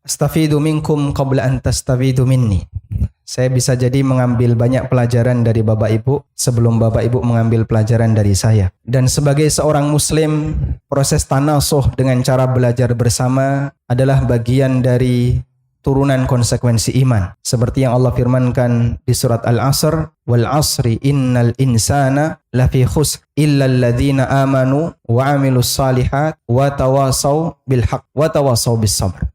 Astafidu minkum qabla an tastafidu minni. Saya bisa jadi mengambil banyak pelajaran dari Bapak Ibu sebelum Bapak Ibu mengambil pelajaran dari saya. Dan sebagai seorang muslim, proses tanasuh dengan cara belajar bersama adalah bagian dari turunan konsekuensi iman. Seperti yang Allah firmankan di surat Al-Asr, wal asri innal insana lafi khusr illa alladhina amanu wa amilus salihat wa tawasaw bil haqq wa tawasaw bis sabr.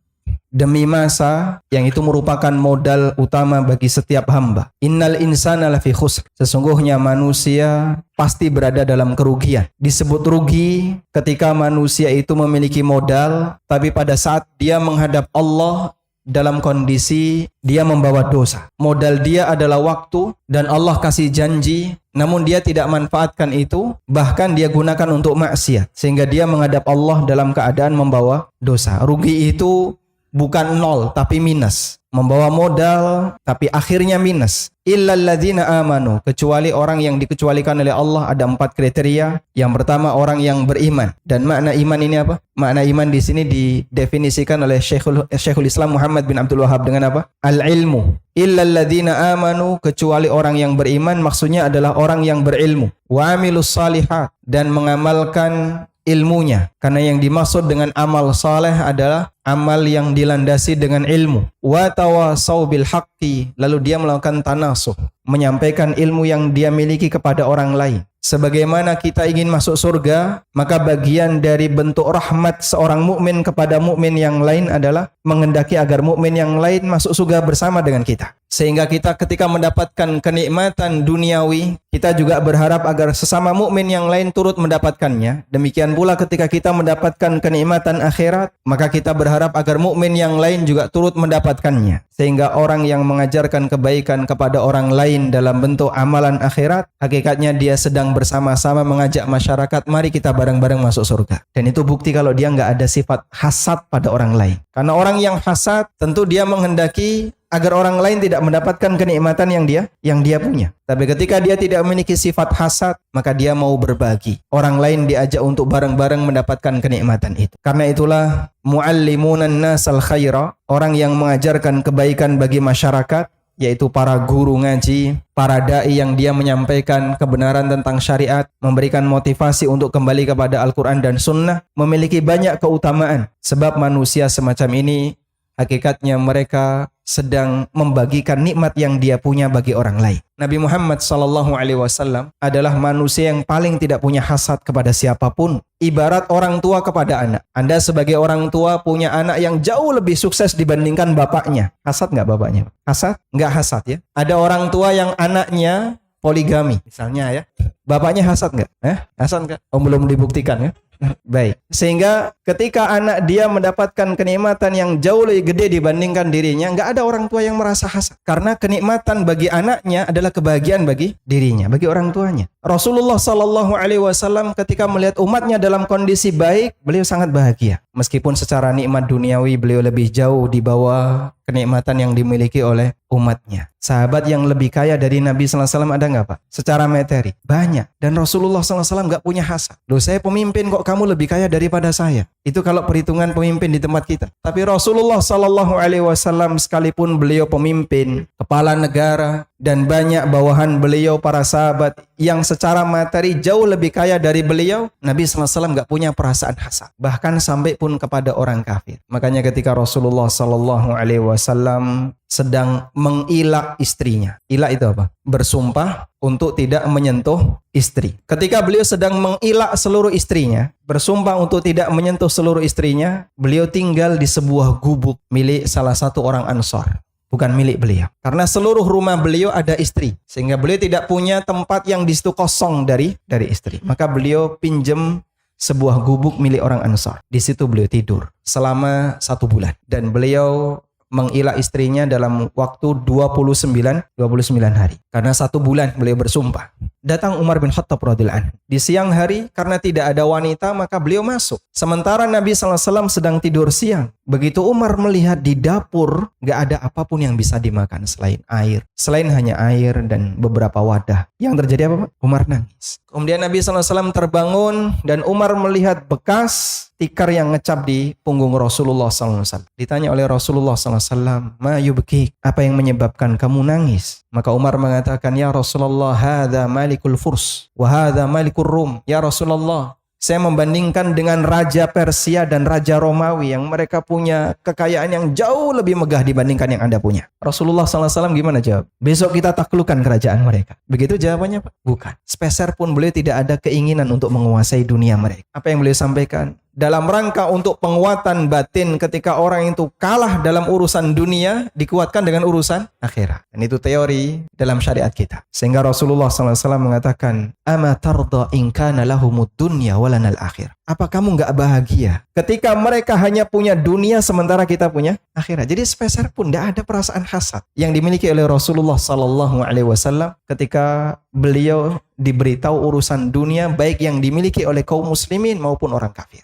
Demi masa yang itu merupakan modal utama bagi setiap hamba. Innal insana lafi khusr. Sesungguhnya manusia pasti berada dalam kerugian. Disebut rugi ketika manusia itu memiliki modal, tapi pada saat dia menghadap Allah dalam kondisi dia membawa dosa. Modal dia adalah waktu dan Allah kasih janji, namun dia tidak manfaatkan itu, bahkan dia gunakan untuk maksiat. Sehingga dia menghadap Allah dalam keadaan membawa dosa. Rugi itu bukan nol tapi minus, membawa modal tapi akhirnya minus. Illal ladzina amanu, kecuali orang yang dikecualikan oleh Allah ada 4 kriteria. Yang pertama orang yang beriman. Dan makna iman ini apa? Makna iman di sini didefinisikan oleh Syekhul Islam Muhammad bin Abdul Wahhab dengan apa? Al-ilmu. Illal ladzina amanu, kecuali orang yang beriman, maksudnya adalah orang yang berilmu. Wa amilus salihat, dan mengamalkan ilmunya. Karena yang dimaksud dengan amal saleh adalah amal yang dilandasi dengan ilmu. Wa tawasaw bil haqqi, lalu dia melakukan tanasuh, menyampaikan ilmu yang dia miliki kepada orang lain. Sebagaimana kita ingin masuk surga, maka bagian dari bentuk rahmat seorang mukmin kepada mukmin yang lain adalah menghendaki agar mukmin yang lain masuk surga bersama dengan kita. Sehingga kita ketika mendapatkan kenikmatan duniawi, kita juga berharap agar sesama mukmin yang lain turut mendapatkannya. Demikian pula ketika kita mendapatkan kenikmatan akhirat, maka kita berharap agar mukmin yang lain juga turut mendapatkannya. Sehingga orang yang mengajarkan kebaikan kepada orang lain dalam bentuk amalan akhirat, hakikatnya dia sedang bersama-sama mengajak masyarakat, mari kita bareng-bareng masuk surga. Dan itu bukti kalau dia nggak ada sifat hasad pada orang lain. Karena orang yang hasad tentu dia menghendaki agar orang lain tidak mendapatkan kenikmatan yang dia punya. Tapi ketika dia tidak memiliki sifat hasad, maka dia mau berbagi. Orang lain diajak untuk bareng-bareng mendapatkan kenikmatan itu. Karena itulah muallimunan nasal khaira, orang yang mengajarkan kebaikan bagi masyarakat, yaitu para guru ngaji, para dai yang dia menyampaikan kebenaran tentang syariat, memberikan motivasi untuk kembali kepada Al-Quran dan Sunnah, memiliki banyak keutamaan. Sebab manusia semacam ini hakikatnya mereka sedang membagikan nikmat yang dia punya bagi orang lain. Nabi Muhammad SAW adalah manusia yang paling tidak punya hasad kepada siapapun. Ibarat orang tua kepada anak. Anda sebagai orang tua punya anak yang jauh lebih sukses dibandingkan bapaknya. Hasad nggak bapaknya? Hasad? Nggak hasad ya. Ada orang tua yang anaknya poligami misalnya ya. Bapaknya hasad nggak? Hasad nggak? Oh, belum dibuktikan ya. Baik. Sehingga ketika anak dia mendapatkan kenikmatan yang jauh lebih gede dibandingkan dirinya, nggak ada orang tua yang merasa hasad. Karena kenikmatan bagi anaknya adalah kebahagiaan bagi dirinya, bagi orang tuanya. Rasulullah SAW ketika melihat umatnya dalam kondisi baik, beliau sangat bahagia. Meskipun secara nikmat duniawi beliau lebih jauh di bawah kenikmatan yang dimiliki oleh umatnya. Sahabat yang lebih kaya dari Nabi SAW ada nggak Pak? Secara materi? Banyak. Dan Rasulullah SAW nggak punya hasad. Loh, saya pemimpin kok kamu lebih kaya daripada saya? Itu kalau perhitungan pemimpin di tempat kita. Tapi Rasulullah SAW sekalipun beliau pemimpin, kepala negara, dan banyak bawahan beliau para sahabat yang secara materi jauh lebih kaya dari beliau, Nabi SAW nggak punya perasaan hasad. Bahkan sampai pun kepada orang kafir. Makanya ketika Rasulullah SAW sedang mengilak istrinya. Ilak itu apa? Bersumpah untuk tidak menyentuh istri. Ketika beliau sedang mengilak seluruh istrinya, bersumpah untuk tidak menyentuh seluruh istrinya, beliau tinggal di sebuah gubuk milik salah satu orang Ansar. Bukan milik beliau. Karena seluruh rumah beliau ada istri. Sehingga beliau tidak punya tempat yang di situ kosong dari istri. Maka beliau pinjam sebuah gubuk milik orang Ansar. Di situ beliau tidur selama 1 bulan. Dan beliau mengilah istrinya dalam waktu 29 hari. Karena 1 bulan beliau bersumpah. datang Umar bin Khattab radhiyallahu anhu. Di siang hari karena tidak ada wanita maka beliau masuk. Sementara Nabi SAW sedang tidur siang. Begitu Umar melihat di dapur gak ada apapun yang bisa dimakan selain air. Selain hanya air dan beberapa wadah. Yang terjadi apa Pak? Umar nangis. Kemudian Nabi SAW terbangun dan Umar melihat bekas tikar yang ngecap di punggung Rasulullah SAW. Ditanya oleh Rasulullah SAW, "Ma yubkik?" Apa yang menyebabkan kamu nangis? Maka Umar mengatakan, "Ya Rasulullah, hadza malikul furs wa hadza malikur rum." Ya Rasulullah, saya membandingkan dengan Raja Persia dan Raja Romawi yang mereka punya kekayaan yang jauh lebih megah dibandingkan yang Anda punya. Rasulullah SAW gimana jawab? Besok kita taklukkan kerajaan mereka. Begitu jawabannya Pak? Bukan. Sepeser pun beliau tidak ada keinginan untuk menguasai dunia mereka. Apa yang beliau sampaikan? Dalam rangka untuk penguatan batin ketika orang itu kalah dalam urusan dunia, dikuatkan dengan urusan akhirat. Dan itu teori dalam syariat kita. Sehingga Rasulullah SAW mengatakan, "Ama tarda in kana lahumud dunya walanal akhir." Apa kamu nggak bahagia ketika mereka hanya punya dunia sementara kita punya akhirat? Jadi sepeser pun tidak ada perasaan hasad yang dimiliki oleh Rasulullah SAW ketika beliau diberitahu urusan dunia baik yang dimiliki oleh kaum muslimin maupun orang kafir.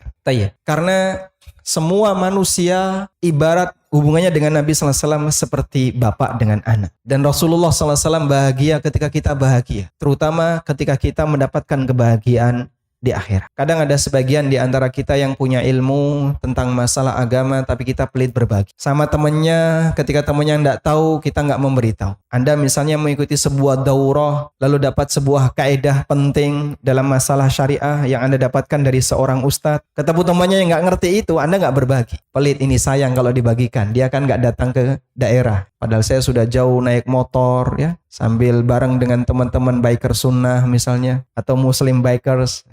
Karena semua manusia ibarat hubungannya dengan Nabi SAW seperti bapak dengan anak. Dan Rasulullah SAW bahagia ketika kita bahagia. Terutama ketika kita mendapatkan kebahagiaan di akhirat. Kadang ada sebagian di antara kita yang punya ilmu tentang masalah agama tapi kita pelit berbagi. Sama temannya, ketika temannya tidak tahu, kita nggak memberitahu. Anda misalnya mengikuti sebuah daurah lalu dapat sebuah kaedah penting dalam masalah syariah yang Anda dapatkan dari seorang ustadz. Ketemu temannya yang nggak ngerti itu, Anda nggak berbagi. Pelit ini sayang kalau dibagikan. Dia kan nggak datang ke daerah. Padahal saya sudah jauh naik motor ya, sambil bareng dengan teman-teman biker sunnah misalnya atau muslim bikers.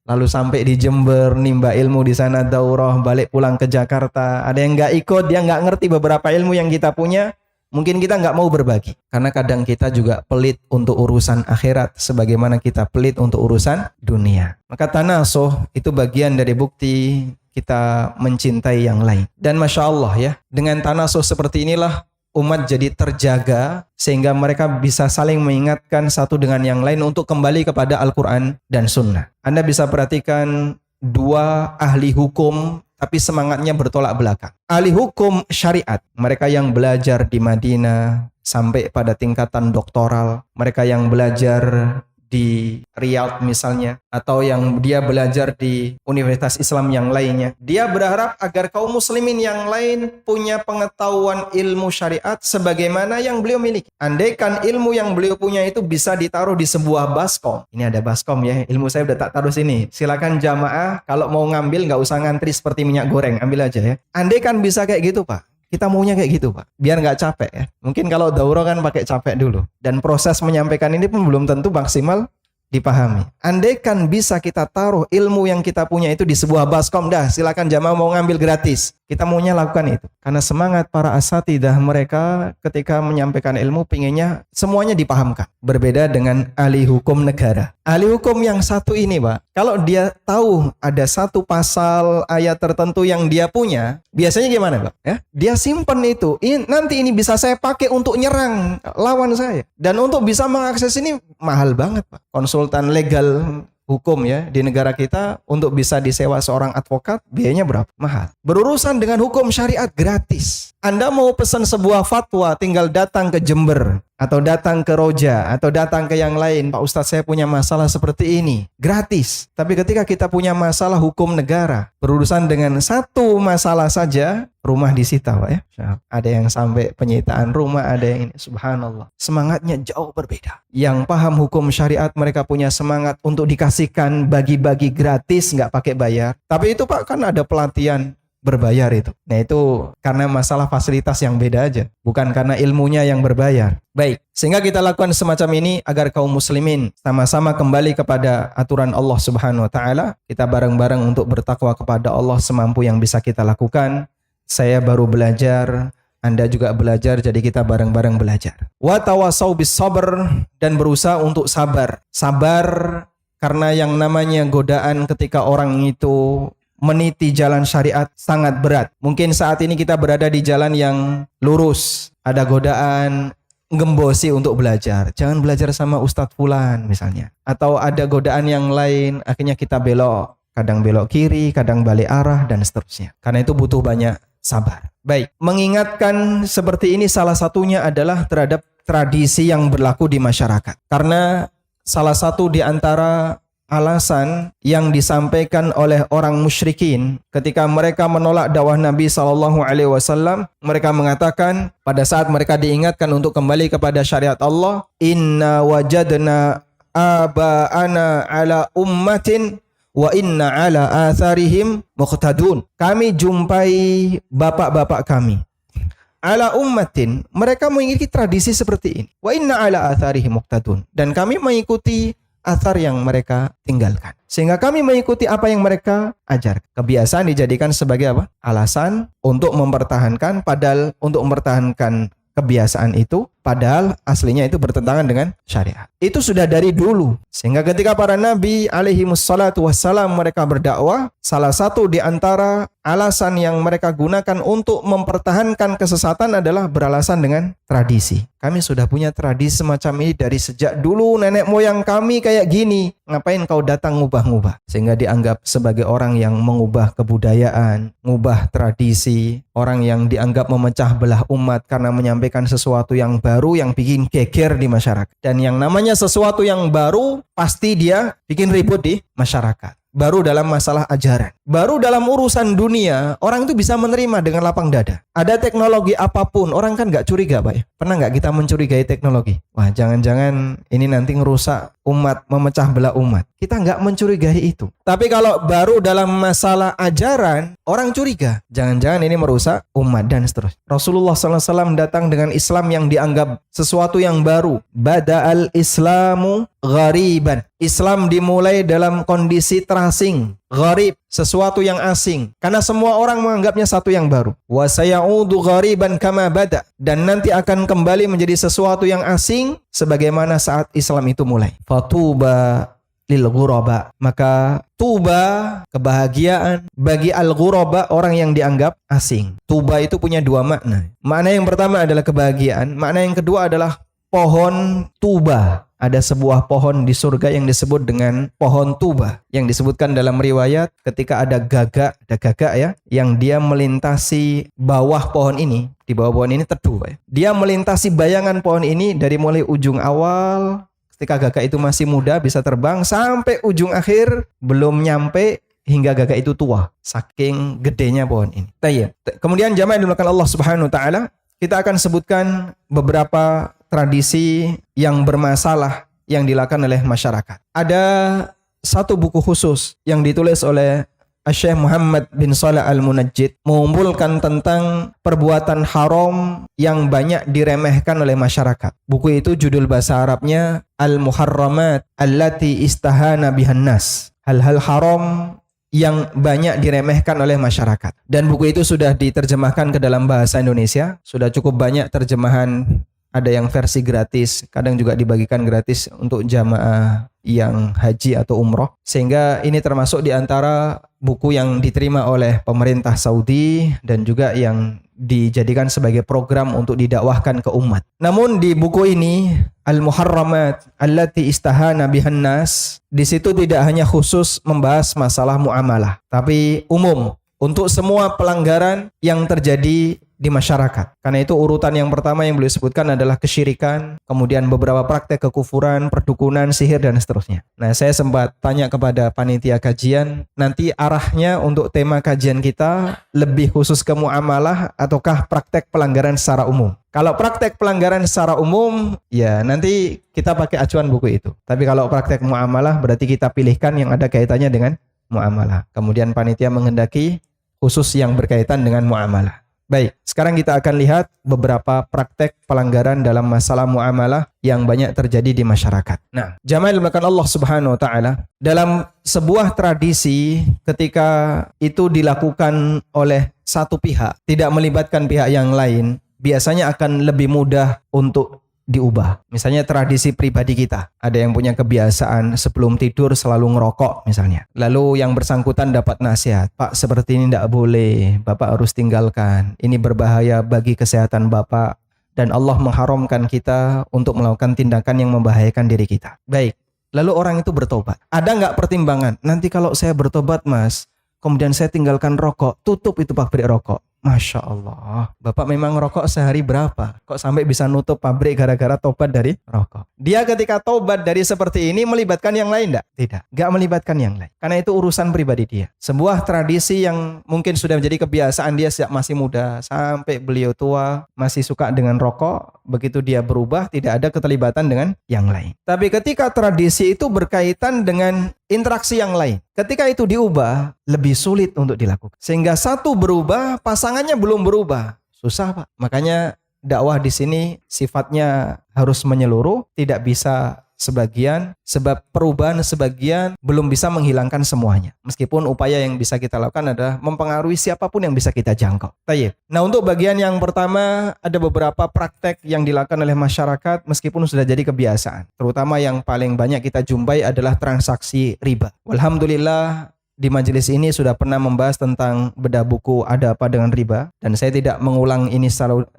Lalu sampai di Jember, nimba ilmu di sana daurah, balik pulang ke Jakarta. Ada yang nggak ikut, dia nggak ngerti beberapa ilmu yang kita punya. Mungkin kita nggak mau berbagi. Karena kadang kita juga pelit untuk urusan akhirat sebagaimana kita pelit untuk urusan dunia. Maka tanasuh itu bagian dari bukti kita mencintai yang lain. Dan Masya Allah ya, dengan tanasuh seperti inilah umat jadi terjaga sehingga mereka bisa saling mengingatkan satu dengan yang lain untuk kembali kepada Al-Quran dan Sunnah. Anda bisa perhatikan dua ahli hukum tapi semangatnya bertolak belakang. Ahli hukum syariat, mereka yang belajar di Madinah sampai pada tingkatan doktoral, mereka yang belajar di Riyadh misalnya, atau yang dia belajar di universitas Islam yang lainnya. Dia berharap agar kaum muslimin yang lain punya pengetahuan ilmu syariat sebagaimana yang beliau miliki. Andaikan ilmu yang beliau punya itu bisa ditaruh di sebuah baskom. Ini ada baskom ya, ilmu saya udah tak taruh sini. Silakan jamaah kalau mau ngambil nggak usah ngantri seperti minyak goreng, ambil aja ya. Andaikan bisa kayak gitu Pak. Kita maunya kayak gitu Pak, biar nggak capek ya. Mungkin kalau daurah kan pakai capek dulu. Dan proses menyampaikan ini pun belum tentu maksimal dipahami. Andaikan bisa kita taruh ilmu yang kita punya itu di sebuah baskom, dah silakan jamaah mau ngambil gratis. Kita maunya lakukan itu. Karena semangat para asatidah mereka ketika menyampaikan ilmu pinginnya semuanya dipahamkan. Berbeda dengan ahli hukum negara. Ahli hukum yang satu ini Pak, kalau dia tahu ada satu pasal ayat tertentu yang dia punya, biasanya gimana Pak? Ya, dia simpen itu. Nanti ini bisa saya pakai untuk nyerang lawan saya. Dan untuk bisa mengakses ini mahal banget Pak. Konsultan legal hukum ya di negara kita untuk bisa disewa seorang advokat biayanya berapa? Mahal. Berurusan dengan hukum syariat gratis. Anda mau pesan sebuah fatwa tinggal datang ke Jember atau datang ke Roja atau datang ke yang lain. Pak Ustadz saya punya masalah seperti ini. Gratis. Tapi ketika kita punya masalah hukum negara, berurusan dengan satu masalah saja, rumah disita Pak ya. Ada yang sampai penyitaan rumah, ada yang ini. Subhanallah. Semangatnya jauh berbeda. Yang paham hukum syariat mereka punya semangat untuk dikasihkan bagi-bagi gratis, nggak pakai bayar. Tapi itu Pak kan ada pelatihan berbayar itu. Nah itu karena masalah fasilitas yang beda aja. Bukan karena ilmunya yang berbayar. Baik, sehingga kita lakukan semacam ini agar kaum muslimin sama-sama kembali kepada aturan Allah Subhanahu wa Ta'ala. Kita bareng-bareng untuk bertakwa kepada Allah semampu yang bisa kita lakukan. Saya baru belajar, Anda juga belajar, jadi kita bareng-bareng belajar. Wa tawasau bis sabr, dan berusaha untuk sabar. Sabar karena yang namanya godaan ketika orang itu meniti jalan syariat sangat berat. Mungkin saat ini kita berada di jalan yang lurus, ada godaan, ngembosi untuk belajar. Jangan belajar sama Ustadz Fulan misalnya. Atau ada godaan yang lain, akhirnya kita belok. Kadang belok kiri, kadang balik arah, dan seterusnya. Karena itu butuh banyak sabar. Baik, mengingatkan seperti ini salah satunya adalah terhadap tradisi yang berlaku di masyarakat. Karena salah satu di antara alasan yang disampaikan oleh orang musyrikin ketika mereka menolak dakwah Nabi SAW, mereka mengatakan pada saat mereka diingatkan untuk kembali kepada syariat Allah, inna wajadna aba'ana ala ummatin wa inna ala atharihim muqtadun. Kami jumpai bapak-bapak kami ala ummatin, mereka mengikuti tradisi seperti ini. Wa inna ala atharihim muqtadun, dan kami mengikuti athar yang mereka tinggalkan. Sehingga kami mengikuti apa yang mereka ajar. Kebiasaan dijadikan sebagai apa? Alasan untuk mempertahankan, padahal untuk mempertahankan kebiasaan itu, padahal aslinya itu bertentangan dengan syariat. Itu sudah dari dulu. Sehingga ketika para nabi alaihi wassalatu wassalam mereka berdakwah, salah satu di antara alasan yang mereka gunakan untuk mempertahankan kesesatan adalah beralasan dengan tradisi. Kami sudah punya tradisi semacam ini dari sejak dulu, nenek moyang kami kayak gini. Ngapain kau datang ngubah-ngubah? Sehingga dianggap sebagai orang yang mengubah kebudayaan, ngubah tradisi, orang yang dianggap memecah belah umat karena menyampaikan sesuatu yang baru yang bikin geger di masyarakat. Dan yang namanya sesuatu yang baru pasti dia bikin ribut di masyarakat. Baru dalam masalah ajaran, baru dalam urusan dunia, orang itu bisa menerima dengan lapang dada. Ada teknologi apapun, orang kan nggak curiga, Pak ya. Pernah nggak kita mencurigai teknologi? Wah, jangan-jangan ini nanti ngerusak umat, memecah belah umat. Kita nggak mencurigai itu. Tapi kalau baru dalam masalah ajaran, orang curiga. Jangan-jangan ini merusak umat dan seterusnya. Rasulullah SAW datang dengan Islam yang dianggap sesuatu yang baru. Bada'al Islamu ghariban. Islam dimulai dalam kondisi terasing. Gharib, sesuatu yang asing. Karena semua orang menganggapnya satu yang baru. Wa sayaudu ghariban kama bada. Dan nanti akan kembali menjadi sesuatu yang asing sebagaimana saat Islam itu mulai. Fatuba lil ghuraba. Maka tuba, kebahagiaan bagi al-ghuraba, orang yang dianggap asing. Tuba itu punya dua makna. Makna yang pertama adalah kebahagiaan, makna yang kedua adalah pohon tuba. Ada sebuah pohon di surga yang disebut dengan pohon tuba. Yang disebutkan dalam riwayat ketika ada gagak ya, yang dia melintasi bawah pohon ini. Di bawah pohon ini teduh, Pak ya. Dia melintasi bayangan pohon ini dari mulai ujung awal, ketika gagak itu masih muda bisa terbang, sampai ujung akhir belum nyampe hingga gagak itu tua. Saking gedenya pohon ini. Kemudian jamaah yang dimuliakan Allah Subhanahu wa taala, kita akan sebutkan beberapa tradisi yang bermasalah yang dilakukan oleh masyarakat. Ada satu buku khusus yang ditulis oleh Syekh Muhammad bin Shalih Al-Munajjid, mengumpulkan tentang perbuatan haram yang banyak diremehkan oleh masyarakat. Buku itu judul bahasa Arabnya Al-Muharramat Allati Istahana Bihan Nas. Hal-hal haram yang banyak diremehkan oleh masyarakat. Dan buku itu sudah diterjemahkan ke dalam bahasa Indonesia. Sudah cukup banyak terjemahan. Ada yang versi gratis, kadang juga dibagikan gratis untuk jamaah yang haji atau umroh. Sehingga ini termasuk di antara buku yang diterima oleh pemerintah Saudi dan juga yang dijadikan sebagai program untuk didakwahkan ke umat. Namun di buku ini, Al-Muharramat Allati Istahana Bihan Nas, di situ tidak hanya khusus membahas masalah muamalah, tapi umum untuk semua pelanggaran yang terjadi di masyarakat. Karena itu urutan yang pertama yang beliau sebutkan adalah kesyirikan, kemudian beberapa praktek kekufuran, perdukunan, sihir, dan seterusnya. Nah, saya sempat tanya kepada panitia kajian, nanti arahnya untuk tema kajian kita lebih khusus ke muamalah ataukah praktek pelanggaran secara umum? Kalau praktek pelanggaran secara umum, ya nanti kita pakai acuan buku itu. Tapi kalau praktek muamalah, berarti kita pilihkan yang ada kaitannya dengan muamalah. Kemudian panitia menghendaki khusus yang berkaitan dengan muamalah. Baik, sekarang kita akan lihat beberapa praktek pelanggaran dalam masalah muamalah yang banyak terjadi di masyarakat. Nah, jamaah dimuliakan Allah Subhanahu wa taala, dalam sebuah tradisi ketika itu dilakukan oleh satu pihak, tidak melibatkan pihak yang lain, biasanya akan lebih mudah untuk diubah. Misalnya tradisi pribadi kita, ada yang punya kebiasaan sebelum tidur selalu ngerokok misalnya. Lalu yang bersangkutan dapat nasihat, Pak, seperti ini tidak boleh, Bapak harus tinggalkan, ini berbahaya bagi kesehatan Bapak, dan Allah mengharamkan kita untuk melakukan tindakan yang membahayakan diri kita. Baik, lalu orang itu bertobat. Ada nggak pertimbangan? Nanti kalau saya bertobat mas, kemudian saya tinggalkan rokok, tutup itu pabrik rokok. Masya Allah, Bapak memang rokok sehari berapa? Kok sampai bisa nutup pabrik gara-gara tobat dari rokok? Dia ketika tobat dari seperti ini melibatkan yang lain enggak? Tidak, enggak melibatkan yang lain. Karena itu urusan pribadi dia. Sebuah tradisi yang mungkin sudah menjadi kebiasaan dia sejak masih muda sampai beliau tua masih suka dengan rokok. Begitu dia berubah tidak ada keterlibatan dengan yang lain. Tapi ketika tradisi itu berkaitan dengan interaksi yang lain, ketika itu diubah lebih sulit untuk dilakukan. Sehingga satu berubah, pasangannya belum berubah. Susah, Pak. Makanya dakwah di sini sifatnya harus menyeluruh, tidak bisa sebagian, sebab perubahan sebagian belum bisa menghilangkan semuanya. Meskipun upaya yang bisa kita lakukan adalah mempengaruhi siapapun yang bisa kita jangkau. Tayyib. Nah, untuk bagian yang pertama ada beberapa praktek yang dilakukan oleh masyarakat meskipun sudah jadi kebiasaan. Terutama yang paling banyak kita jumpai adalah transaksi riba. Alhamdulillah di majelis ini sudah pernah membahas tentang bedah buku Ada Apa Dengan Riba, dan saya tidak mengulang ini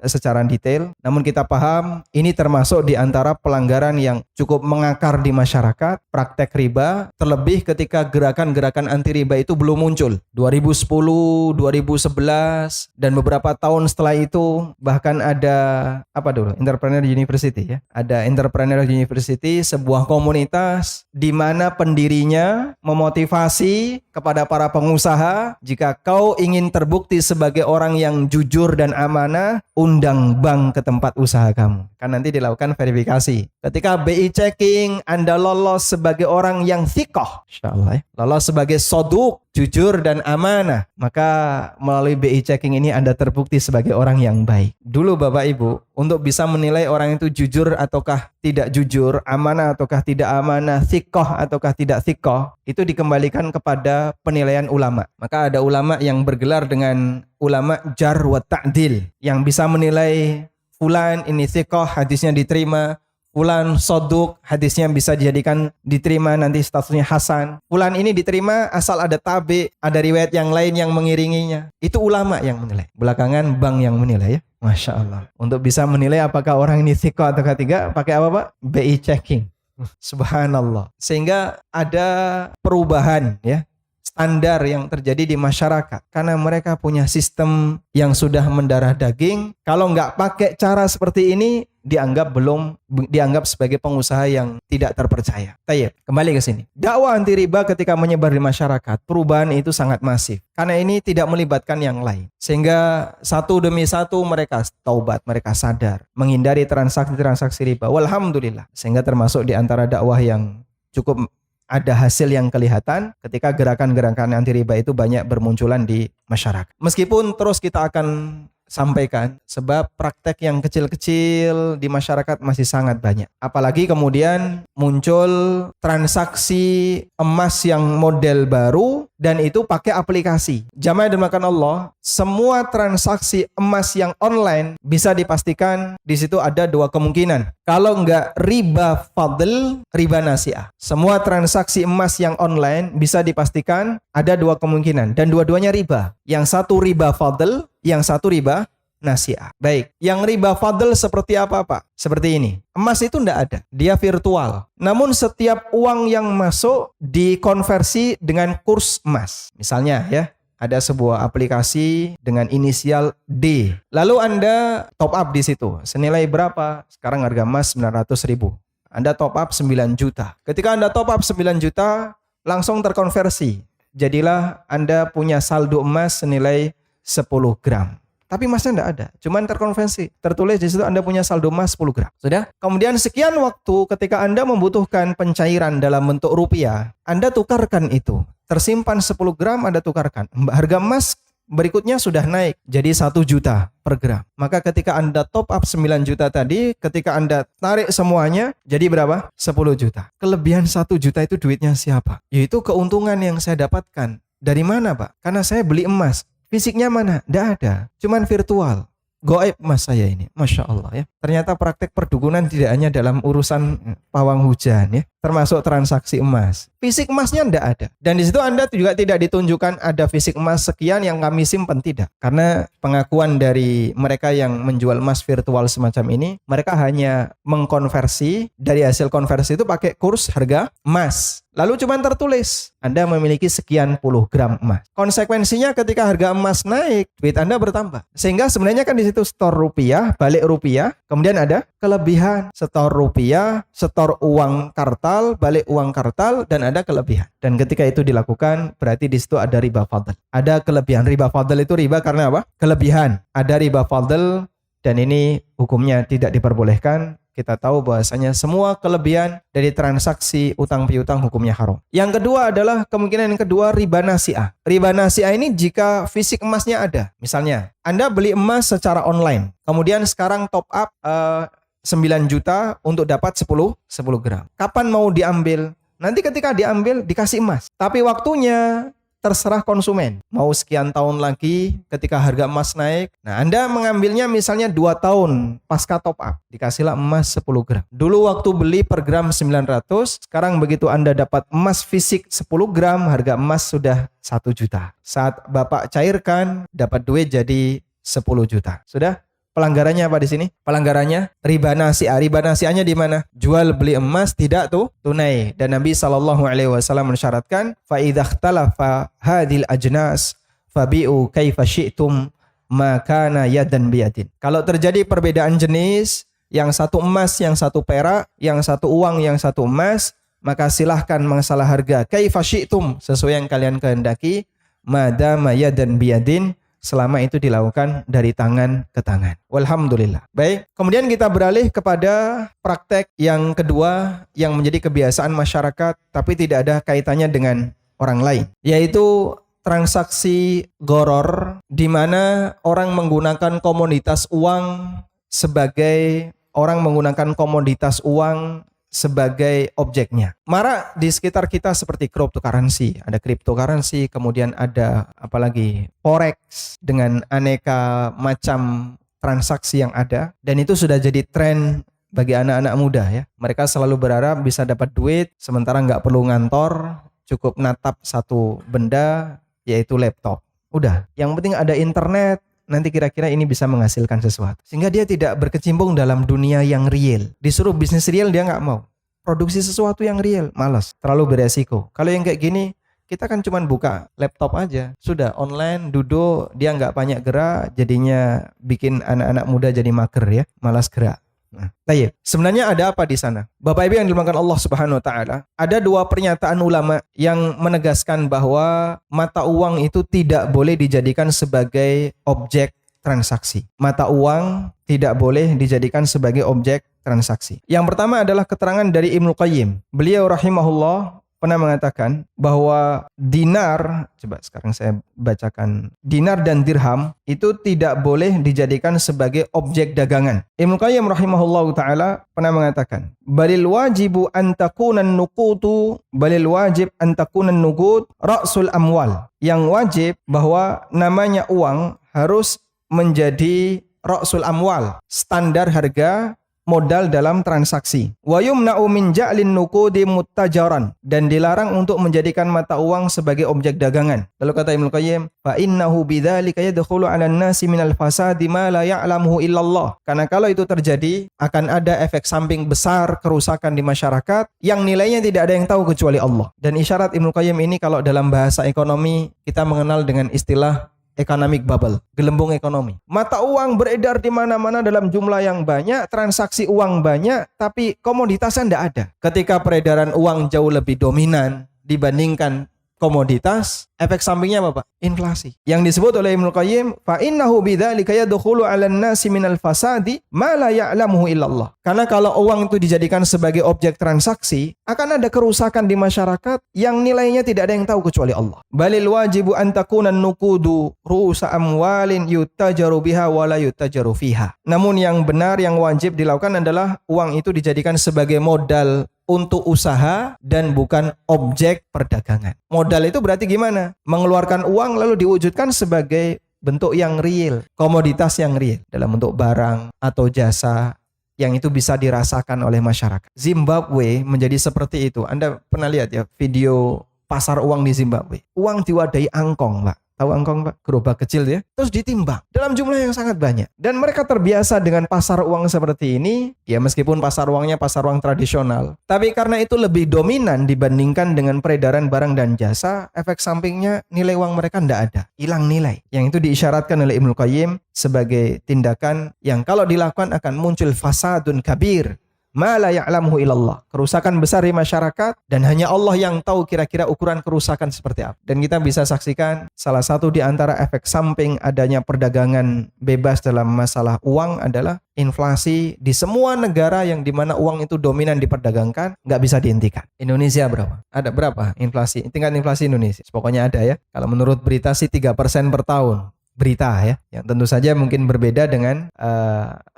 secara detail, namun kita paham ini termasuk di antara pelanggaran yang cukup mengakar di masyarakat, praktek riba, terlebih ketika gerakan-gerakan anti riba itu belum muncul. 2010, 2011, dan beberapa tahun setelah itu bahkan ada Entrepreneur University ya. Ada Entrepreneur University, sebuah komunitas di mana pendirinya memotivasi kepada para pengusaha, jika kau ingin terbukti sebagai orang yang jujur dan amanah, undang bank ke tempat usaha kamu. Kan nanti dilakukan verifikasi. Ketika BI checking, Anda lolos sebagai orang yang thiqah, insyaallah ya. Lolos sebagai soduk, jujur dan amanah, maka melalui BI checking ini Anda terbukti sebagai orang yang baik. Dulu Bapak Ibu, untuk bisa menilai orang itu jujur ataukah tidak jujur, amanah ataukah tidak amanah, thiqah ataukah tidak thiqah, itu dikembalikan kepada penilaian ulama. Maka ada ulama yang bergelar dengan ulama jar wa ta'dil, yang bisa menilai fulan ini thiqah, hadisnya diterima, fulan soduk, hadisnya bisa dijadikan diterima, nanti statusnya hasan. Fulan ini diterima asal ada tabi, ada riwayat yang lain yang mengiringinya. Itu ulama yang menilai. Belakangan bank yang menilai ya. Masya Allah. Untuk bisa menilai apakah orang ini thiqah atau tidak, pakai apa Pak? BI checking. Subhanallah. Sehingga ada perubahan ya, standar yang terjadi di masyarakat. Karena mereka punya sistem yang sudah mendarah daging. Kalau nggak pakai cara seperti ini, dianggap sebagai pengusaha yang tidak terpercaya. Tayyib, kembali ke sini. Dakwah anti riba ketika menyebar di masyarakat, perubahan itu sangat masif. Karena ini tidak melibatkan yang lain. Sehingga satu demi satu mereka taubat, mereka sadar, menghindari transaksi-transaksi riba. Walhamdulillah. Sehingga termasuk di antara dakwah yang cukup ada hasil yang kelihatan ketika gerakan-gerakan anti riba itu banyak bermunculan di masyarakat. Meskipun terus kita akan sampaikan, sebab praktek yang kecil-kecil di masyarakat masih sangat banyak. Apalagi kemudian muncul transaksi emas yang model baru dan itu pakai aplikasi. Jamaah dimakan Allah, semua transaksi emas yang online bisa dipastikan di situ ada dua kemungkinan. Kalau enggak riba fadl, riba nasi'ah. Semua transaksi emas yang online bisa dipastikan ada dua kemungkinan dan dua-duanya riba. Yang satu riba fadl, yang satu riba nasi'ah. Baik, yang riba fadl seperti apa Pak? Seperti ini. Emas itu enggak ada, dia virtual. Namun setiap uang yang masuk dikonversi dengan kurs emas. Misalnya ya, ada sebuah aplikasi dengan inisial D. Lalu Anda top up di situ. Senilai berapa? Sekarang harga emas 900.000. Anda top up 9 juta. Ketika Anda top up 9 juta, langsung terkonversi. Jadilah Anda punya saldo emas senilai 10 gram. Tapi emasnya enggak ada, cuman terkonversi. Tertulis di situ Anda punya saldo emas 10 gram. Sudah? Kemudian sekian waktu ketika Anda membutuhkan pencairan dalam bentuk rupiah, Anda tukarkan itu. Tersimpan 10 gram Anda tukarkan. Harga emas berikutnya sudah naik jadi 1 juta per gram. Maka ketika Anda top up 9 juta tadi, ketika Anda tarik semuanya, jadi berapa? 10 juta. Kelebihan 1 juta itu duitnya siapa? Yaitu keuntungan yang saya dapatkan. Dari mana Pak? Karena saya beli emas. Fisiknya mana? Tidak ada. Cuman virtual. Goib emas saya ini. Masya Allah ya. Ternyata praktek perdukunan tidak hanya dalam urusan pawang hujan ya. termasuk transaksi emas. Fisik emasnya tidak ada. Dan di situ Anda juga tidak ditunjukkan ada fisik emas sekian yang kami simpan, tidak. Karena pengakuan dari mereka yang menjual emas virtual semacam ini, mereka hanya mengkonversi, dari hasil konversi itu pakai kurs harga emas. Lalu cuma tertulis, Anda memiliki sekian puluh gram emas. Konsekuensinya ketika harga emas naik, duit Anda bertambah. Sehingga sebenarnya kan di situ setor rupiah, balik rupiah, kemudian ada kelebihan. Setor rupiah, setor uang kartal, balik uang kartal, dan ada kelebihan. Dan ketika itu dilakukan, berarti di situ ada riba fadl. Ada kelebihan. Riba fadl itu riba karena apa? Kelebihan. Ada riba fadl, dan ini hukumnya tidak diperbolehkan. Kita tahu bahwasanya semua kelebihan dari transaksi utang piutang hukumnya haram. Yang kedua adalah kemungkinan yang kedua riba nasi'ah. Riba nasi'ah ini jika fisik emasnya ada. Misalnya, Anda beli emas secara online. Kemudian sekarang top up 9 juta untuk dapat 10 gram. Kapan mau diambil? Nanti ketika diambil dikasih emas. Tapi waktunya terserah konsumen. Mau sekian tahun lagi ketika harga emas naik. Nah, Anda mengambilnya misalnya 2 tahun pasca top up. Dikasihlah emas 10 gram. Dulu waktu beli per gram 900. Sekarang begitu Anda dapat emas fisik 10 gram, harga emas sudah 1 juta. Saat Bapak cairkan, dapat duit jadi 10 juta. Sudah? Pelanggarannya apa di sini? Pelanggarannya riba nasi'ah. Riba nasi'ahnya di mana? Jual beli emas tidak tunai. Dan Nabi SAW mensyaratkan, fa idza ikhtalafa hadhil ajnas fabi'u kaifa syi'tum ma kana yadan biyadin. Kalau terjadi perbedaan jenis, yang satu emas, yang satu perak, yang satu uang, yang satu emas, maka silahkan mengasalah harga kaifa syi'tum, sesuai yang kalian kehendaki, madama yadan biyadin, selama itu dilakukan dari tangan ke tangan. Walhamdulillah. Baik, kemudian kita beralih kepada praktek yang kedua yang menjadi kebiasaan masyarakat tapi tidak ada kaitannya dengan orang lain, yaitu transaksi gharar, di mana orang menggunakan komoditas uang sebagai sebagai objeknya. Marak di sekitar kita seperti cryptocurrency. Ada cryptocurrency, kemudian ada apalagi forex dengan aneka macam transaksi yang ada. Dan itu sudah jadi tren bagi anak-anak muda ya. Mereka selalu berharap bisa dapat duit, sementara nggak perlu ngantor, cukup natap satu benda, yaitu laptop. Udah, yang penting ada internet, nanti kira-kira ini bisa menghasilkan sesuatu. Sehingga dia tidak berkecimpung dalam dunia yang real. Disuruh bisnis real dia nggak mau. Produksi sesuatu yang real, malas. Terlalu beresiko. Kalau yang kayak gini, kita kan cuma buka laptop aja. Sudah online, duduk, dia nggak banyak gerak, jadinya bikin anak-anak muda jadi mager ya, malas gerak. Nah, sebenarnya ada apa di sana? Bapak Ibu yang dimuliakan Allah Subhanahu wa taala, ada 2 pernyataan ulama yang menegaskan bahwa mata uang itu tidak boleh dijadikan sebagai objek transaksi. Mata uang tidak boleh dijadikan sebagai objek transaksi. Yang pertama adalah keterangan dari Ibnu Qayyim. Beliau rahimahullah pernah mengatakan bahwa dinar, coba sekarang saya bacakan, dinar dan dirham itu tidak boleh dijadikan sebagai objek dagangan. Ibnu Qayyim rahimahullahu taala pernah mengatakan, balil wajib an takuna nuqud ra'sul amwal. Yang wajib bahwa namanya uang harus menjadi ra'sul amwal, standar harga modal dalam transaksi. Wa yumna'u min ja'lin nuqudi muttajaran, dan dilarang untuk menjadikan mata uang sebagai objek dagangan. Lalu kata Ibnu Qayyim, fa innahu bidzalika yadkhulu 'alan nasi minal fasadi ma la ya'lamuhu illallah. Karena kalau itu terjadi akan ada efek samping besar, kerusakan di masyarakat yang nilainya tidak ada yang tahu kecuali Allah. Dan isyarat Ibnu Qayyim ini kalau dalam bahasa ekonomi kita mengenal dengan istilah economic bubble, gelembung ekonomi. Mata uang beredar di mana-mana dalam jumlah yang banyak, transaksi uang banyak, tapi komoditasnya tidak ada. Ketika peredaran uang jauh lebih dominan dibandingkan komoditas, efek sampingnya apa, Pak? Inflasi. Yang disebut oleh Ibnu Qayyim, fa innahu bidzalika yadkhulu 'alan nasi minal fasadi ma la ya'lamuhu illallah. Karena kalau uang itu dijadikan sebagai objek transaksi, akan ada kerusakan di masyarakat yang nilainya tidak ada yang tahu kecuali Allah. Balil wajibu an takuna nuqudu ru'usa amwalin yutajaru biha wa la yutajaru fiha. Namun yang benar, yang wajib dilakukan adalah uang itu dijadikan sebagai modal untuk usaha dan bukan objek perdagangan. Modal itu berarti gimana? Mengeluarkan uang lalu diwujudkan sebagai bentuk yang real, komoditas yang real dalam bentuk barang atau jasa yang itu bisa dirasakan oleh masyarakat. Zimbabwe menjadi seperti itu. Anda pernah lihat ya video pasar uang di Zimbabwe? Uang diwadahi angkong, Pak. Tahu angkong, Pak? Gerobak kecil ya. Terus ditimbang dalam jumlah yang sangat banyak. Dan mereka terbiasa dengan pasar uang seperti ini. Ya meskipun pasar uangnya pasar uang tradisional. Tapi karena itu lebih dominan dibandingkan dengan peredaran barang dan jasa, efek sampingnya nilai uang mereka tidak ada. Hilang nilai. Yang itu diisyaratkan oleh Ibnu Qayyim sebagai tindakan yang kalau dilakukan akan muncul fasadun kabir. Ma la ya'lamuhu illallah. Kerusakan besar di masyarakat dan hanya Allah yang tahu kira-kira ukuran kerusakan seperti apa. Dan kita bisa saksikan salah satu di antara efek samping adanya perdagangan bebas dalam masalah uang adalah inflasi di semua negara yang dimana uang itu dominan diperdagangkan nggak bisa dihentikan. Indonesia berapa? Ada berapa inflasi? Tingkat inflasi Indonesia. Pokoknya ada ya. Kalau menurut berita sih 3% per tahun. Berita ya. Yang tentu saja mungkin berbeda dengan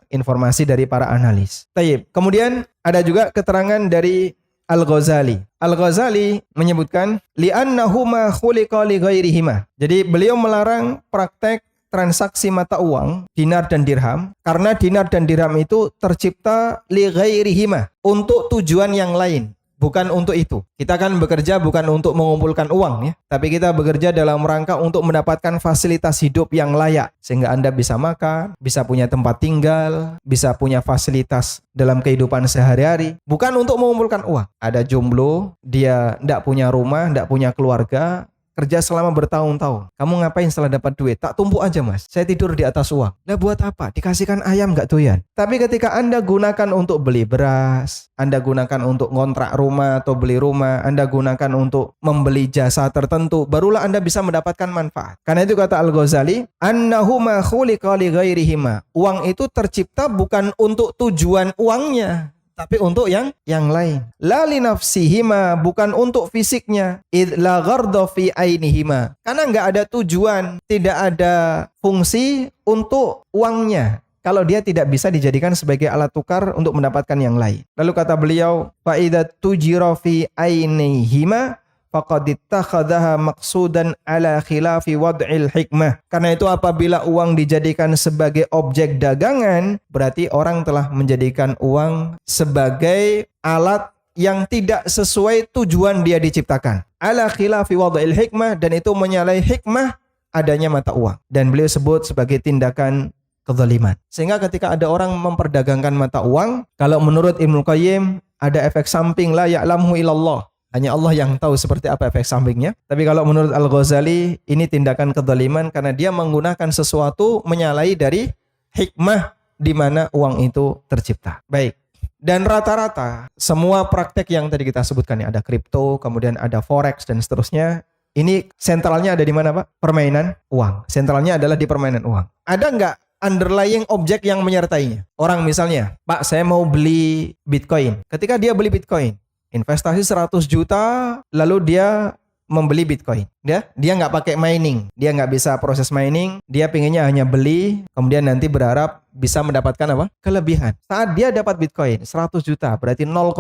informasi dari para analis. Tayyib. Kemudian ada juga keterangan dari Al-Ghazali. Al-Ghazali menyebutkan li'annahuma khuliqa li ghairihima. Jadi beliau melarang praktek transaksi mata uang dinar dan dirham karena dinar dan dirham itu tercipta li ghairihima, untuk tujuan yang lain. Bukan untuk itu. Kita kan bekerja bukan untuk mengumpulkan uang ya, tapi kita bekerja dalam rangka untuk mendapatkan fasilitas hidup yang layak sehingga Anda bisa makan, bisa punya tempat tinggal, bisa punya fasilitas dalam kehidupan sehari-hari, bukan untuk mengumpulkan uang. Ada jomblo, dia tidak punya rumah, tidak punya keluarga, kerja selama bertahun-tahun. Kamu ngapain setelah dapat duit? Tak tumpuk aja, Mas. Saya tidur di atas uang. Nah, buat apa? Dikasihkan ayam nggak doyan. Tapi ketika Anda gunakan untuk beli beras, Anda gunakan untuk ngontrak rumah atau beli rumah, Anda gunakan untuk membeli jasa tertentu, barulah Anda bisa mendapatkan manfaat. Karena itu kata Al-Ghazali, annahuma khuliqa li ghairihima. Uang itu tercipta bukan untuk tujuan uangnya, tapi untuk yang lain. La li nafsihima, bukan untuk fisiknya. Id la gharda fi ainihima. Karena enggak ada tujuan, tidak ada fungsi untuk uangnya kalau dia tidak bisa dijadikan sebagai alat tukar untuk mendapatkan yang lain. Lalu kata beliau, fa idza tujira fi ainihima faqad ittakhadhaha maqsudan ala khilafi wad'il hikmah. Karena itu apabila uang dijadikan sebagai objek dagangan, berarti orang telah menjadikan uang sebagai alat yang tidak sesuai tujuan dia diciptakan. Ala khilafi wad'il hikmah, dan itu menyalahi hikmah adanya mata uang. Dan beliau sebut sebagai tindakan kezaliman. Sehingga ketika ada orang memperdagangkan mata uang, kalau menurut Ibnu Qayyim ada efek samping la ya'lamuhu illallah. Hanya Allah yang tahu seperti apa efek sampingnya. Tapi kalau menurut Al-Ghazali, ini tindakan kezaliman karena dia menggunakan sesuatu menyalahi dari hikmah di mana uang itu tercipta. Baik. Dan rata-rata semua praktek yang tadi kita sebutkan ya, ada kripto, kemudian ada forex dan seterusnya. Ini sentralnya ada di mana, Pak? Permainan uang. Sentralnya adalah di permainan uang. Ada nggak underlying objek yang menyertainya? Orang misalnya, Pak, saya mau beli Bitcoin. Ketika dia beli Bitcoin, investasi 100 juta, lalu dia membeli Bitcoin. Dia nggak pakai mining, dia nggak bisa proses mining, dia pinginnya hanya beli, kemudian nanti berharap bisa mendapatkan apa? Kelebihan. Saat dia dapat Bitcoin 100 juta, berarti 0,6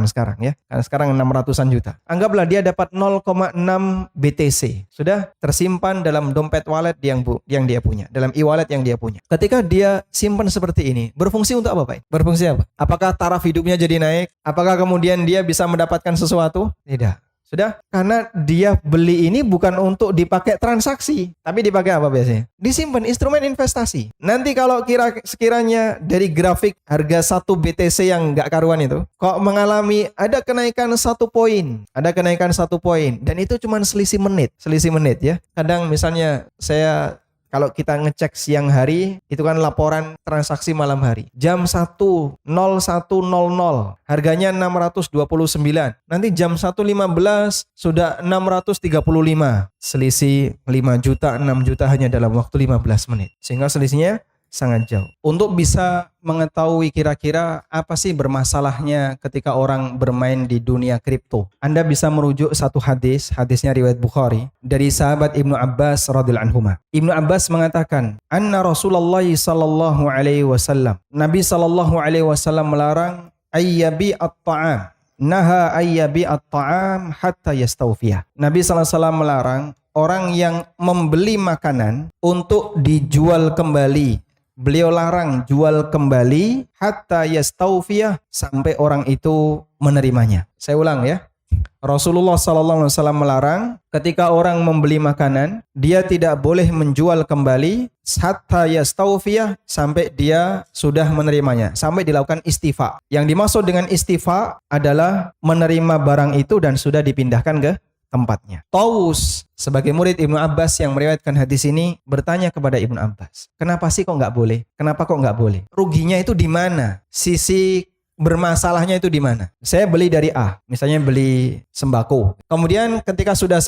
sekarang ya. Karena sekarang 600-an juta. Anggaplah dia dapat 0,6 BTC. Sudah tersimpan dalam dompet wallet yang dia punya, dalam e-wallet yang dia punya. Ketika dia simpan seperti ini, berfungsi untuk apa, Pak? Berfungsi apa? Apakah taraf hidupnya jadi naik? Apakah kemudian dia bisa mendapatkan sesuatu? Tidak. Sudah, karena dia beli ini bukan untuk dipakai transaksi, tapi dipakai apa biasanya? Disimpan, instrumen investasi. Nanti kalau sekiranya dari grafik harga 1 BTC yang nggak karuan itu, kok mengalami ada kenaikan 1 poin, dan itu cuma selisih menit ya. Kadang misalnya kalau kita ngecek siang hari, itu kan laporan transaksi malam hari. Jam 1.01.00, harganya 629. Nanti jam 1.15 sudah 635. Selisih 5 juta, 6 juta hanya dalam waktu 15 menit. Sehingga selisihnya sangat jauh. Untuk bisa mengetahui kira-kira apa sih bermasalahnya ketika orang bermain di dunia kripto, Anda bisa merujuk satu hadisnya riwayat Bukhari dari sahabat Ibnu Abbas radhiyallahu anhu. Ibnu Abbas mengatakan, "Anna Rasulullah sallallahu alaihi wasallam, Nabi sallallahu alaihi wasallam melarang ayyabi at-ta'am. Naha ayyabi at-ta'am hatta yastawfiyah." Nabi sallallahu alaihi wasallam melarang orang yang membeli makanan untuk dijual kembali beliau larang jual kembali hatta yastawfiyah, sampai orang itu menerimanya. Saya ulang ya. Rasulullah SAW melarang ketika orang membeli makanan, dia tidak boleh menjual kembali hatta yastawfiyah, sampai dia sudah menerimanya, sampai dilakukan istifa. Yang dimaksud dengan istifa adalah menerima barang itu dan sudah dipindahkan ke tempatnya. Tawus sebagai murid Ibnu Abbas yang meriwayatkan hadis ini bertanya kepada Ibnu Abbas, kenapa sih kok nggak boleh? Kenapa kok nggak boleh? Ruginya itu di mana? Sisi bermasalahnya itu di mana? Saya beli dari A, misalnya beli sembako. Kemudian ketika saya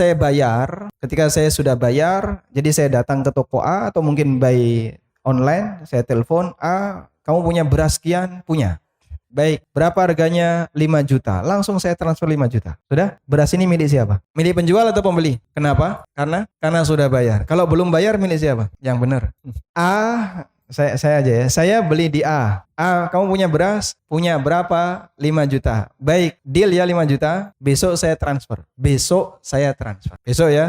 sudah bayar, jadi saya datang ke toko A atau mungkin buy online, saya telepon, A, kamu punya beras sekian? Punya. Baik, berapa harganya? 5 juta. Langsung saya transfer 5 juta. Sudah? Beras ini milik siapa? Milik penjual atau pembeli? Kenapa? Karena sudah bayar. Kalau belum bayar milik siapa? Yang benar. A, saya aja ya. Saya beli di A. A, kamu punya beras? Punya. Berapa? 5 juta. Baik, deal ya 5 juta. Besok saya transfer. Besok ya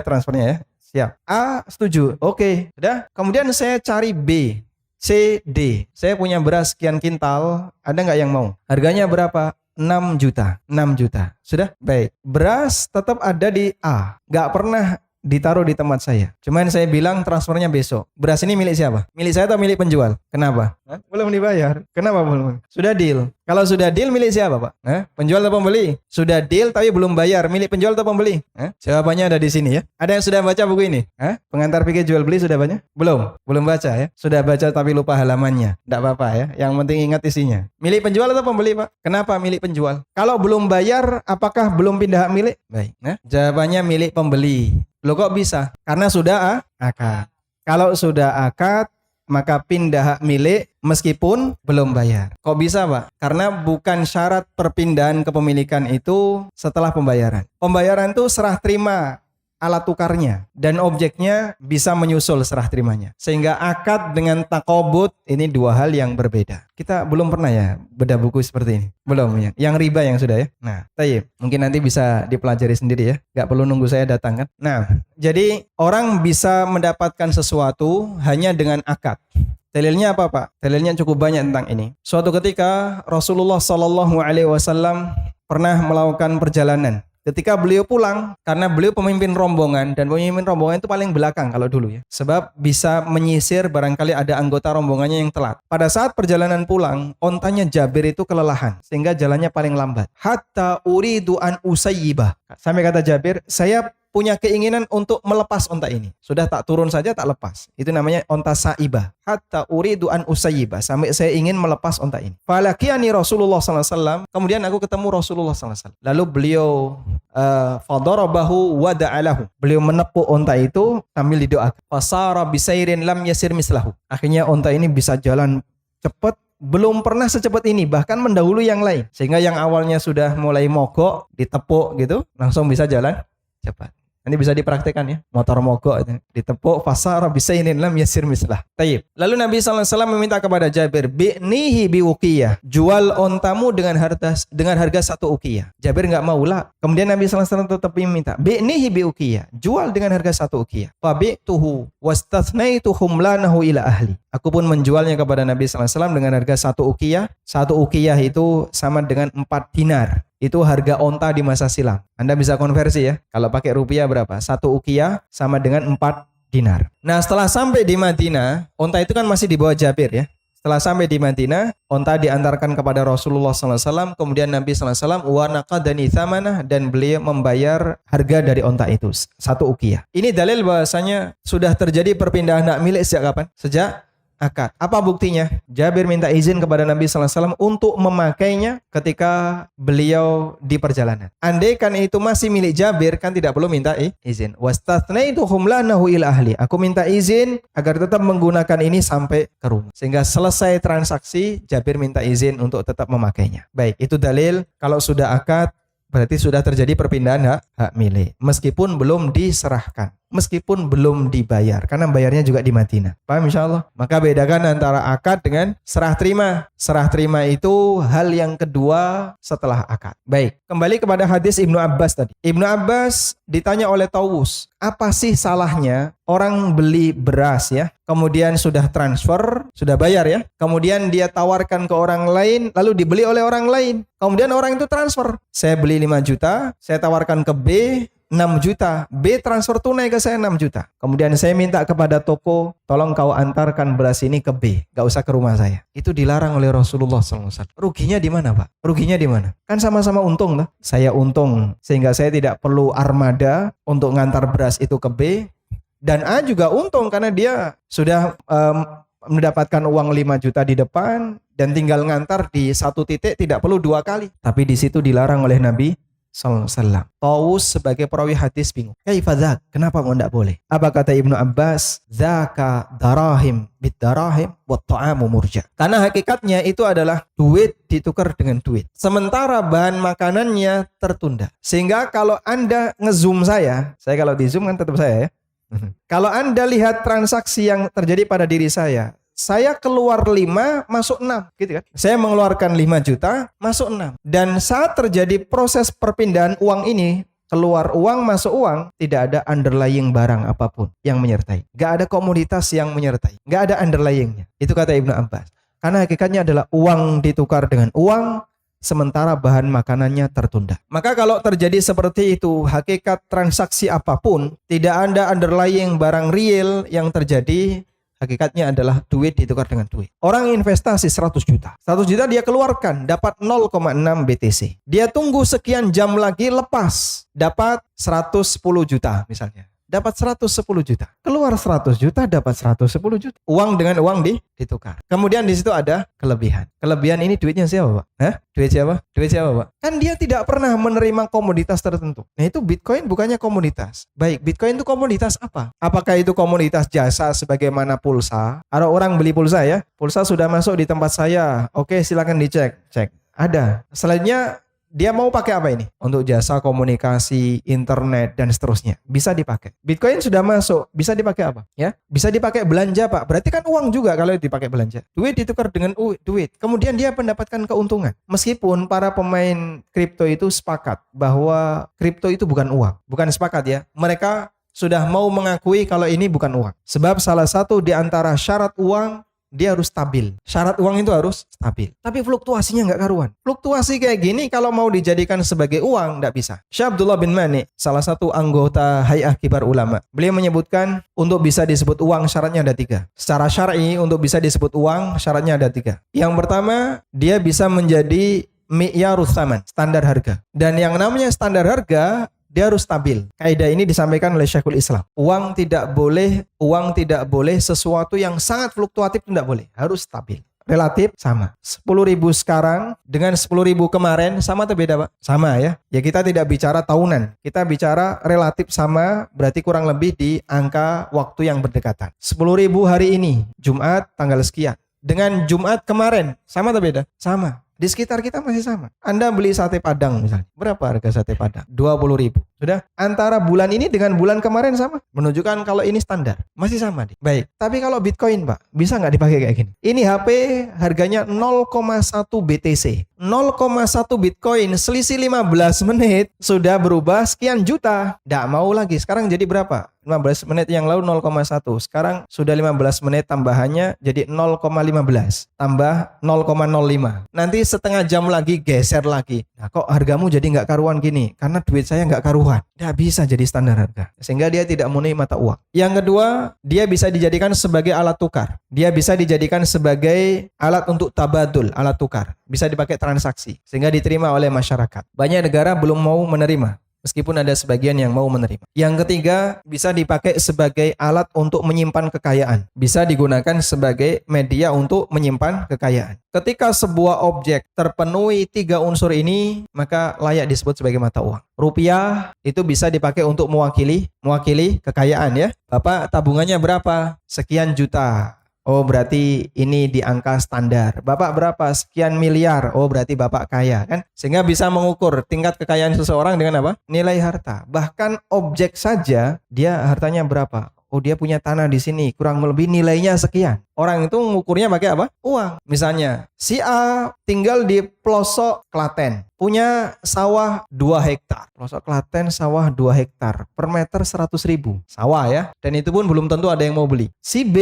transfernya ya. Siap. A setuju. Oke. Sudah? Kemudian saya cari B, C, D. Saya punya beras sekian kintal. Ada nggak yang mau? Harganya berapa? 6 juta. 6 juta. Sudah? Baik. Beras tetap ada di A. Nggak pernah ditaruh di tempat saya. Cuman saya bilang transfernya besok. Beras ini milik siapa? Milik saya atau milik penjual? Kenapa? Belum dibayar. Kenapa belum? Sudah deal. Kalau sudah deal milik siapa, Pak? Penjual atau pembeli? Sudah deal tapi belum bayar. Milik penjual atau pembeli? Jawabannya ada di sini ya. Ada yang sudah baca buku ini? Pengantar fikih jual beli sudah baca? Belum baca ya. Sudah baca tapi lupa halamannya. Tidak apa-apa ya. Yang penting ingat isinya. Milik penjual atau pembeli, Pak? Kenapa milik penjual? Kalau belum bayar, apakah belum pindah hak milik? Baik. Jawabannya milik pembeli. Loh kok bisa? Karena sudah akad. Kalau sudah akad, maka pindah hak milik meskipun belum bayar. Kok bisa, Pak? Karena bukan syarat perpindahan kepemilikan itu setelah pembayaran. Pembayaran itu serah terima alat tukarnya dan objeknya bisa menyusul serah terimanya. Sehingga akad dengan takobut ini dua hal yang berbeda. Kita belum pernah ya bedah buku seperti ini. Belum ya. Yang riba yang sudah ya. Nah, tayyib. Mungkin nanti bisa dipelajari sendiri ya. Gak perlu nunggu saya datang kan. Nah, jadi orang bisa mendapatkan sesuatu hanya dengan akad. Dalilnya apa, Pak? Dalilnya cukup banyak tentang ini. Suatu ketika Rasulullah SAW pernah melakukan perjalanan. Ketika beliau pulang, karena beliau pemimpin rombongan, dan pemimpin rombongan itu paling belakang kalau dulu ya. Sebab bisa menyisir barangkali ada anggota rombongannya yang telat. Pada saat perjalanan pulang, ontanya Jabir itu kelelahan, sehingga jalannya paling lambat. Hatta uridu an usayyibah. Sampai kata Jabir, saya punya keinginan untuk melepas onta ini. Sudah tak turun saja tak lepas. Itu namanya onta saibah. Hatta uridu an usayyibah. Sampai saya ingin melepas onta ini. Falakiyani Rasulullah SAW. Kemudian aku ketemu Rasulullah SAW. Lalu beliau fadarabahu wa da'alahu. Beliau menepuk onta itu sambil didoakan. Fasara bisairin lam yasir mislahu. Akhirnya onta ini bisa jalan cepat. Belum pernah secepat ini, bahkan mendahului yang lain. Sehingga yang awalnya sudah mulai mogok, ditepuk gitu, langsung bisa jalan cepat. Ini bisa dipraktikkan ya. Motor mogok itu ditepuk, fasara bisainin lam yasir mislah. Tayyib. Lalu Nabi SAW meminta kepada Jabir, bi'nihi biwukiyah. Jual ontamu dengan harga 1 ukiyah. Jabir enggak mau lah. Kemudian Nabi SAW tetap meminta, bi'nihi biwukiyah. Jual dengan harga 1 ukiyah. Fabi'tuhu wastathnaitu humlanahu ila ahli. Aku pun menjualnya kepada Nabi SAW dengan harga 1 ukiyah. 1 ukiyah itu sama dengan 4 dinar. Itu harga onta di masa silam. Anda bisa konversi ya. Kalau pakai rupiah berapa? 1 ukiyah sama dengan 4 dinar. Nah, setelah sampai di Madinah, onta itu kan masih di bawah Jabir ya. Setelah sampai di Madinah, onta diantarkan kepada Rasulullah SAW. Kemudian Nabi SAW wa naqadani thamanah, dan beliau membayar harga dari onta itu 1 ukiyah. Ini dalil bahasanya sudah terjadi perpindahan hak milik sejak kapan? Sejak akad. Apa buktinya? Jabir minta izin kepada Nabi SAW untuk memakainya ketika beliau di perjalanan. Andai kan itu masih milik Jabir, kan tidak perlu minta izin. Wastathnaitu humlanahu ila ahli. Aku minta izin agar tetap menggunakan ini sampai ke rumah. Sehingga selesai transaksi, Jabir minta izin untuk tetap memakainya. Baik, itu dalil kalau sudah akad berarti sudah terjadi perpindahan hak milik meskipun belum diserahkan. meskipun belum dibayar. Karena bayarnya juga di Madinah. Paham insyaallah? Maka bedakan antara akad dengan serah terima. Serah terima itu hal yang kedua setelah akad. Baik, kembali kepada hadis Ibnu Abbas tadi. Ibnu Abbas ditanya oleh Tawus, apa sih salahnya orang beli beras ya, kemudian sudah transfer, sudah bayar ya, kemudian dia tawarkan ke orang lain, lalu dibeli oleh orang lain, kemudian orang itu transfer, saya beli 5 juta, saya tawarkan ke B 6 juta, B transfer tunai ke saya 6 juta, kemudian saya minta kepada toko, tolong kau antarkan beras ini ke B, gak usah ke rumah saya. Itu dilarang oleh Rasulullah SAW. Ruginya di mana Pak? Ruginya di mana? Kan sama-sama untung lah. Saya untung sehingga saya tidak perlu armada untuk ngantar beras itu ke B, dan A juga untung karena dia sudah mendapatkan uang 5 juta di depan dan tinggal ngantar di satu titik, tidak perlu 2 kali. Tapi di situ dilarang oleh Nabi SAW. Tawus sebagai perawi hadis bingung. Kaifadzak? Kenapa kok enggak boleh? Apa kata Ibnu Abbas? Zaka darahim bid darahim wa ta'amu murja. Karena hakikatnya itu adalah duit ditukar dengan duit. Sementara bahan makanannya tertunda. Sehingga kalau Anda nge-zoom saya kalau di zoom kan tetap saya ya. Kalau Anda lihat transaksi yang terjadi pada diri saya keluar 5, masuk 6, gitu kan. Saya mengeluarkan 5 juta, masuk 6. Dan saat terjadi proses perpindahan uang ini, keluar uang, masuk uang, tidak ada underlying barang apapun yang menyertai. Gak ada komoditas yang menyertai. Gak ada underlyingnya. Itu kata Ibnu Abbas. Karena hakikatnya adalah uang ditukar dengan uang, sementara bahan makanannya tertunda. Maka kalau terjadi seperti itu, hakikat transaksi apapun, tidak ada underlying barang real yang terjadi, hakikatnya adalah duit ditukar dengan duit. Orang investasi 100 juta. 100 juta dia keluarkan, dapat 0,6 BTC. Dia tunggu sekian jam lagi lepas, dapat 110 juta misalnya. Dapat 110 juta. Keluar 100 juta, dapat 110 juta. Uang dengan uang ditukar. Kemudian di situ ada kelebihan. Kelebihan ini duitnya siapa, Pak? Hah? Duit siapa? Duit siapa, Pak? Kan dia tidak pernah menerima komoditas tertentu. Nah, itu Bitcoin bukannya komoditas. Baik, Bitcoin itu komoditas apa? Apakah itu komoditas jasa sebagaimana pulsa? Ada orang beli pulsa ya. Pulsa sudah masuk di tempat saya. Oke, silakan dicek. Cek. Ada. Selanjutnya dia mau pakai apa ini? Untuk jasa komunikasi, internet, dan seterusnya. Bisa dipakai. Bitcoin sudah masuk. Bisa dipakai apa? Ya, bisa dipakai belanja, Pak. Berarti kan uang juga kalau dipakai belanja. Duit ditukar dengan duit. Kemudian dia mendapatkan keuntungan. Meskipun para pemain kripto itu sepakat bahwa kripto itu bukan uang. Bukan sepakat ya. Mereka sudah mau mengakui kalau ini bukan uang. Sebab salah satu di antara syarat uang, dia harus stabil. Syarat uang itu harus stabil. Tapi fluktuasinya nggak karuan. Fluktuasi kayak gini kalau mau dijadikan sebagai uang nggak bisa. Syekh Abdullah bin Mani, salah satu anggota Hay'ah Kibar Ulama, beliau menyebutkan untuk bisa disebut uang syaratnya ada 3. Secara syar'i untuk bisa disebut uang syaratnya ada 3. Yang pertama, dia bisa menjadi mi'yarus tsaman, standar harga. Dan yang namanya standar harga, dia harus stabil. Kaidah ini disampaikan oleh Syekhul Islam. Uang tidak boleh sesuatu yang sangat fluktuatif, tidak boleh. Harus stabil. Relatif sama. 10.000 sekarang dengan 10.000 kemarin sama atau beda, Pak? Sama ya. Ya kita tidak bicara tahunan. Kita bicara relatif sama, berarti kurang lebih di angka waktu yang berdekatan. 10.000 hari ini, Jumat tanggal sekian. Dengan Jumat kemarin, sama atau beda? Sama. Di sekitar kita masih sama. Anda beli sate Padang misalnya. Berapa harga sate Padang? 20.000. Sudah? Antara bulan ini dengan bulan kemarin sama. Menunjukkan kalau ini standar. Masih sama nih. Baik. Tapi kalau Bitcoin, Pak, bisa nggak dipakai kayak gini? Ini HP harganya 0,1 BTC. 0,1 Bitcoin selisih 15 menit sudah berubah sekian juta. Nggak mau lagi. Sekarang jadi berapa? 15 menit yang lalu 0,1. Sekarang sudah 15 menit tambahannya jadi 0,15. Tambah 0,05. Nanti setengah jam lagi geser lagi. Nah, kok hargamu jadi nggak karuan gini? Karena duit saya nggak karuan. Nggak bisa jadi standar harga. Sehingga dia tidak memenuhi mata uang. Yang kedua, dia bisa dijadikan sebagai alat tukar. Dia bisa dijadikan sebagai alat untuk tabadul, alat tukar. Bisa dipakai transaksi. Sehingga diterima oleh masyarakat. Banyak negara belum mau menerima. Meskipun ada sebagian yang mau menerima. Yang ketiga, bisa dipakai sebagai alat untuk menyimpan kekayaan. Bisa digunakan sebagai media untuk menyimpan kekayaan. Ketika sebuah objek terpenuhi 3 unsur ini, maka layak disebut sebagai mata uang. Rupiah itu bisa dipakai untuk mewakili kekayaan ya. Bapak tabungannya berapa? Sekian juta. Oh berarti ini di angka standar. Bapak berapa? Sekian miliar. Oh berarti Bapak kaya kan? Sehingga bisa mengukur tingkat kekayaan seseorang dengan apa? Nilai harta. Bahkan objek saja dia hartanya berapa? Oh dia punya tanah di sini kurang lebih nilainya sekian. Orang itu mengukurnya pakai apa? Uang. Misalnya si A tinggal di pelosok Klaten. Punya sawah 2 hektar. Pelosok Klaten sawah 2 hektar. Per meter 100.000. Sawah ya. Dan itu pun belum tentu ada yang mau beli. Si B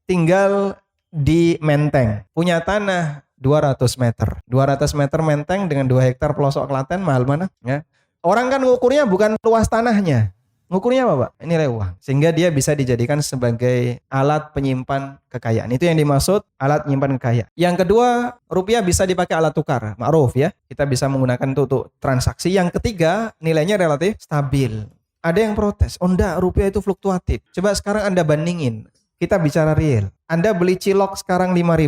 tinggal di Menteng, punya tanah 200 meter. 200 meter Menteng dengan 2 hektar pelosok Klaten, mahal mana? Ya. Orang kan ngukurnya bukan luas tanahnya. Ngukurnya apa, Pak? Nilai uang. Sehingga dia bisa dijadikan sebagai alat penyimpan kekayaan. Itu yang dimaksud alat penyimpan kekayaan. Yang kedua, rupiah bisa dipakai alat tukar. Ma'ruf ya. Kita bisa menggunakan itu untuk transaksi. Yang ketiga, nilainya relatif stabil. Ada yang protes, oh enggak, rupiah itu fluktuatif. Coba sekarang Anda bandingin. Kita bicara real. Anda beli cilok sekarang 5.000,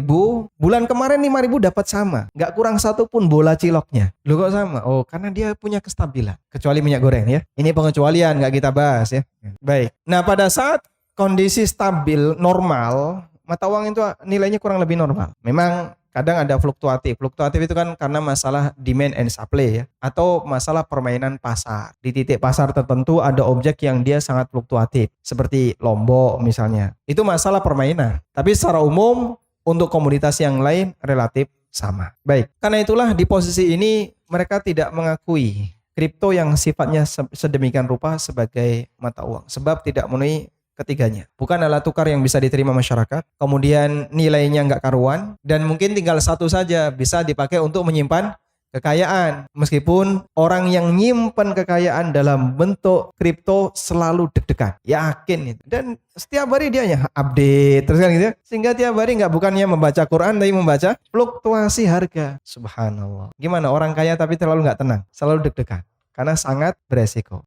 bulan kemarin 5.000 dapat sama. Nggak kurang satu pun bola ciloknya. Loh kok sama? Oh, karena dia punya kestabilan. Kecuali minyak goreng ya. Ini pengecualian, nggak kita bahas ya. Baik. Nah, pada saat kondisi stabil, normal, mata uang itu nilainya kurang lebih normal. Memang kadang ada fluktuatif. Fluktuatif itu kan karena masalah demand and supply ya. Atau masalah permainan pasar. Di titik pasar tertentu ada objek yang dia sangat fluktuatif. Seperti Lombok misalnya. Itu masalah permainan. Tapi secara umum untuk komoditas yang lain relatif sama. Baik. Karena itulah di posisi ini mereka tidak mengakui kripto yang sifatnya sedemikian rupa sebagai mata uang. Sebab tidak memenuhi ketiganya. Bukan alat tukar yang bisa diterima masyarakat, kemudian nilainya nggak karuan, dan mungkin tinggal satu saja bisa dipakai untuk menyimpan kekayaan. Meskipun orang yang nyimpan kekayaan dalam bentuk kripto selalu deg-degan, yakin itu. Dan setiap hari dia hanya update terus kan gitu. Sehingga tiap hari nggak bukannya membaca Quran tapi membaca fluktuasi harga. Subhanallah. Gimana orang kaya tapi terlalu nggak tenang, selalu deg-degan karena sangat beresiko.